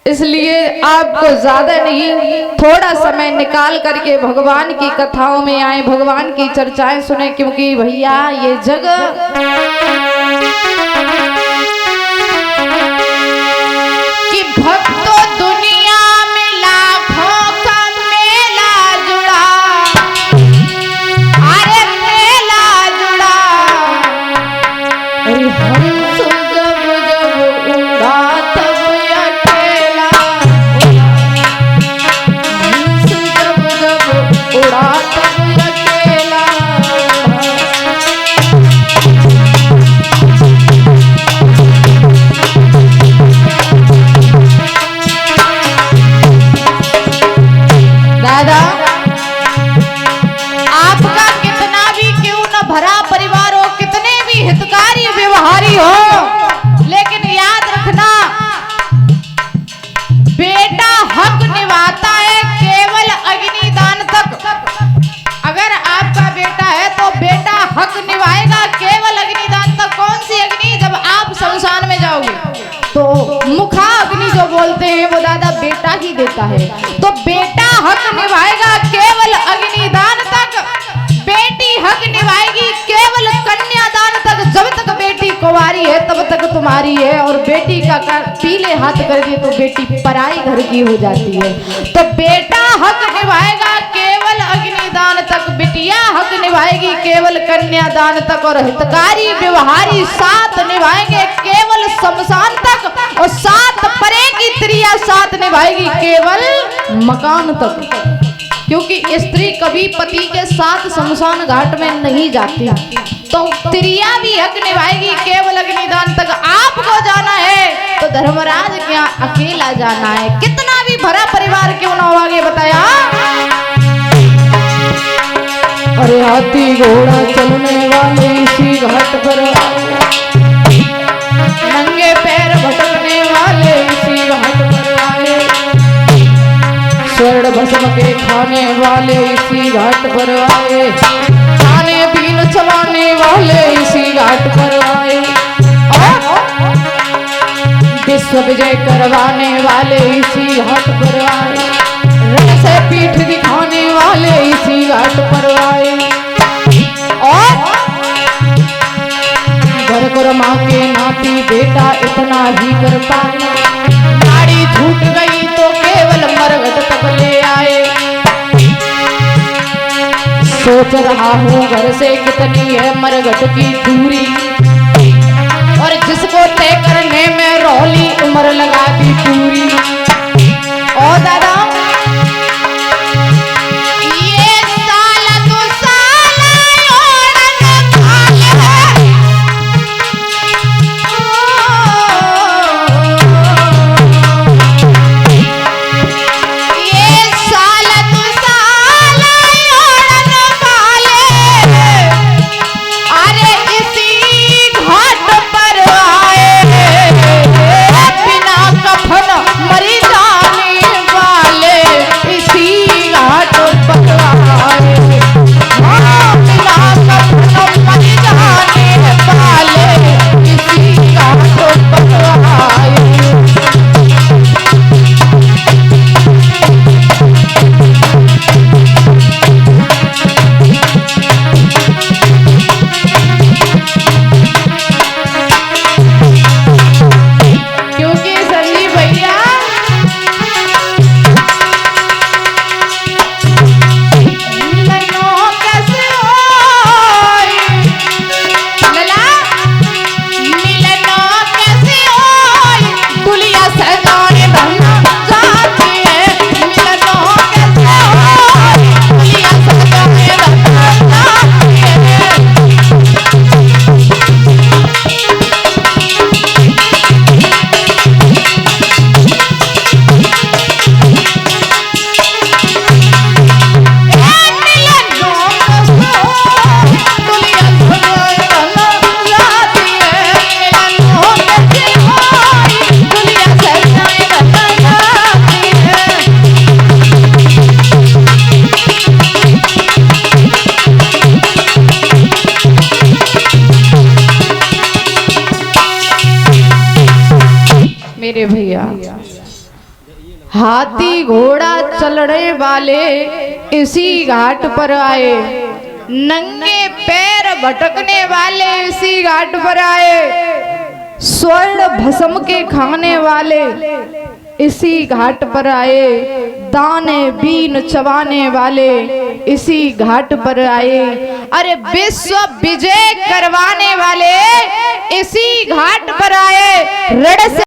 इसलिए आपको ज्यादा नहीं, थोड़ा समय निकाल करके भगवान की कथाओं में आए, भगवान की चर्चाएं सुने, क्योंकि भैया ये जगह कि भक्तों दुनिया में लाखों का मेला जुड़ा, अरे मेला जुड़ा, अरे हंस जब जब उड़ा तब अकेला, हंस जब जब उड़ा तब अकेला। दादा, आपका कितना भी क्यों न भरा परिवार हो, कितने भी हितकारी व्यवहारी हो, लेकिन याद रखना बेटा हक निभाता है केवल अग्निदान तक। अगर आपका बेटा है तो बेटा हक निभाएगा केवल अग्निदान तक। कौन सी अग्नि? जब आप शमशान में जाओगे तो मुखा अग्नि जो बोलते हैं वो दादा बेटा ही देता है। तो बेटा हक निभाएगा केवल अग्निदान तक, बेटी हक निभाएगी केवल कन्यादान तक। जब तक बेटी कुंवारी है तब तक तुम्हारी है, और बेटी का पीले हाथ कर दिए तो बेटी पराई घर की हो जाती है। तो बेटा हक निभाएगा केवल अग्निदान तक, बिटिया हक निभाएगी केवल कन्यादान तक, और हितकारी व्यवहारी साथ निभाएंगे केवल शमशान तक, और साथ परे की त्रिया साथ निभाएगी केवल मकान तक। क्योंकि स्त्री कभी पति के साथ शमशान घाट में नहीं जाती, तो त्रिया भी हक निभाएगी केवल अग्निदान तक। आपको जाना है तो धर्मराज क्या अकेला जाना है, कितना भी भरा परिवार क्यों ना हो। आगे बताया, अरे हाथी घोड़ा चलने वाले इसी घाट पर, नंगे पैर भटकने वाले इसी घाट पर आए, स्वर्ण भस्म के खाने वाले इसी घाट पर आए, खाने पीन चलाने वाले इसी घाट पर आए, विश्व विजय करवाने वाले इसी घाट पर आए, रण से पीठ दिखाने वाले इसी घाट पर आए, और घर को माँ के नाती बेटा इतना ही कर पाए, गाड़ी छूट गई तो केवल मरघट तक ले आए। सोच रहा हूँ घर से कितनी है मरघट की दूरी, और जिसको तय करने में रौली उम्र लगा दी पूरी। और दादा, हाथी घोड़ा चलने वाले इसी घाट पर आए, नंगे पैर भटकने वाले इसी घाट पर आए, स्वर्ण भस्म के खाने वाले इसी घाट पर आए, दाने बीन चबाने वाले इसी घाट पर आए, अरे विश्व विजय करवाने वाले इसी घाट पर आए। रण से